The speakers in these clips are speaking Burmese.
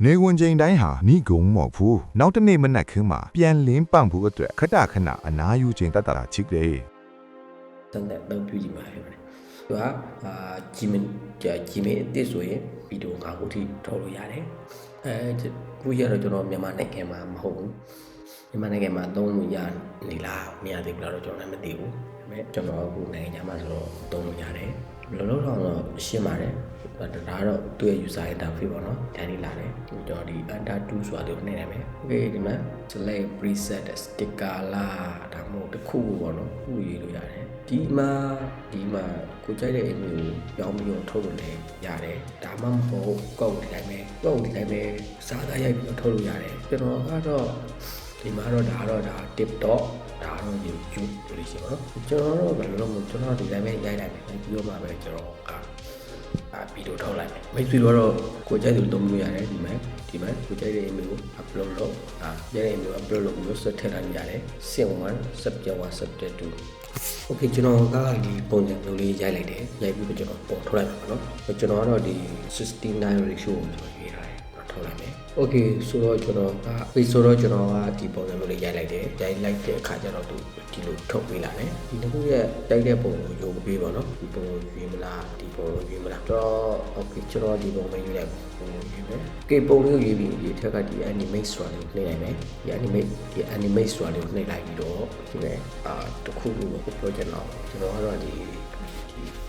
နေဝင်ချိန်တိုင်းဟာနီးကုံမော်ဖူနောက်တနေ့မနက်ခင်းမှာပြန်လင်းပန့်ဖို့အတွက်ခတခဏအနာယူချိန်တတ်တာချစ်တယ် စံတဲ့တော့ပြုကြည့်ပါဖြစ်ပါတယ်။သူကဂျီမင်အစ်ဆိုရင်ဗီဒီယို5ခုထိထုတ်လို့ရတယ်။ခုရတော့ကျွန်တော်မြန်မာနိုင်ငံမှာမဟုတ်ဘူး။မြန်မာနိုင်ငံမှာသုံးလို့ရနေလားမရသေးဘူးလားတော့ကျွန်တော်လည်းမသိဘူး။ဒါပေမဲ့ကျွန်တော်အခုနိုင်ငံမှာဆိုတော့သုံးလို့ရတယ်။လောလောတော့ရှင်းပါတယ်။ဒါတော့သူ့ရဲ့ user interface ပေါ့နော်။ဒါလေးလာတယ်။ကျွန်တော်ဒီ under 2ဆိုတာကိုနှိပ်နိုင်မယ်။ Okay ဒီမှာ select preset sticker လားဒါမှမဟုတ်တစ်ခုပေါ့နော်။ခုရေးလို့ရတယ်။ဒီမှာကိုကြိုက်တဲ့ email ကိုပြောင်းပြီးတော့ထုတ်လို့လည်းရတယ်ဒါမှမဟုတ်ကောက်ဒီတိုင်းပဲစားသားရိုက်ပြီးတော့ထုတ်လို့ရတယ်ကျွန်တော်ကတော့ဒီမှာတော့ဒါ TikTok ဒါတော့ YouTube လို့ရှိပါတော့ကျွန်တော်တော့ဘယ်လိုလုပ်မလဲကျွန်တော်ဒီတိုင်းပဲရိုက်လိုက်မယ်ပြီးတော့မှပဲကျွန်တော်ဗီဒီယိုထုတ်လိုက်မယ်မိတ်ဆွေတို့တော့ကိုကြိုက်သူသုံးလို့ရတယ်ဒီမှာကိုကြိုက်တဲ့ email ကို upload လုပ်ကြိုက်တဲ့ email upload လုပ်ပြီးတော့ဆက်ထည့်လိုက်ရတယ် Set1 Set1 Set2 Okay ကျွန်တော်ကဒီပုံစံမျိုးလေးရိုက်လိုက်တယ်ရိုက်ပြီးတော့ကျွန်တော်ပေါ်ထုတ်လိုက်ပါတော့ကျွန်တော်ကတော့ဒီ69 ratio ကိုကျွန်တော်ရေးထားတယ်ထုတ်လိုက်မယ် Okay ဆိုတော့ကျွန်တော်ကဒီပုံစံမျိုးလေးရိုက်လိုက်တယ်ရိုက်လိုက်တဲ့အခါကျတော့ဒီလိုထုတ်ပေးလာတယ်ဒီတစ်ခုရဲ့တိုက်တဲ့ပုံကိုယူပေးပါတော့ဒီပုံကိုယူမလားဒီပုံကိုယူမလားတော့ Okay ကျွန်တော်ဒီပုံပဲယူလိုက်ပုံကိုယူမယ် Okay ပုံလေးကိုယူပြီးဒီထက်ကဒီ animate ဆိုတာလေးနှိပ်လိုက်မယ်ဒီ animate ဆိုတာလေးကိုနှိပ်လိုက်ပြီးတော့ဒီမဲ့တစ်ခုကိုပြောချင်တော့ကျွန်တော်ကတော့ဒီ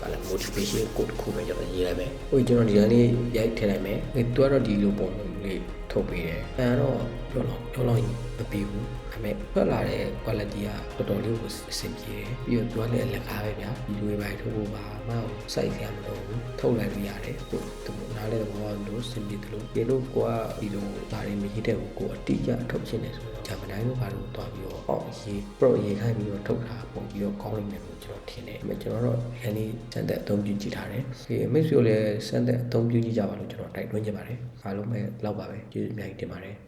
ဘာလဲ motivation code တစ်ခုပဲကျွန်တော်ရေးလိုက်မယ်ဟိုကျွန်တော်ဒီကနေ့ရိုက်ထည့်လိုက်မယ်သူကတော့ဒီလိုပုံလေးထုတ်ပေးတယ်အဲတော့ပြောလို့မပြီးဘူးဒါပေမဲ့ထွက်လာတဲ့ quality ကတော်တော်လေးကိုအဆင်ပြေတယ်ပြီးတော့သူကလည်းအလကားပဲဗျာဒီလိုပဲထုတ်ဖို့ပါမဟုတ်စိုက်ရမလို့ထုတ်လိုက်လို့ရတယ်သူနားလဲတော့လို့အဆင်ပြေတယ်လို့ဒီလိုကိုကဒီလိုဒါတွေမရေးတဲ့ဘူးကိုအတိအကျထုတ်ချင်တယ်ဆိုတော့ဂျာမန်တိုင်းတို့ဘာလို့တွားပြီးတော့pro ရေးခိုင်းပြီးတော့ထုတ်တာပုံပြီးတော့ကောင်းနိုင်တယ်လို့ကျွန်တော်ထင်တယ်ဒါပေမဲ့ကျွန်တော်တော့ဒီနေ့စံသက်အသုံးပြုကြည့်ထားတယ်ဒီမိတ်ဆွေလည်းစံသက်အသုံးပြုကြည့်ကြပါလို့ကျွန်တော်တိုက်တွန်းချင်ပါတယ်အားလုံးပဲလောက်ပါပဲကျေးဇူးအများကြီးတင်ပါတယ်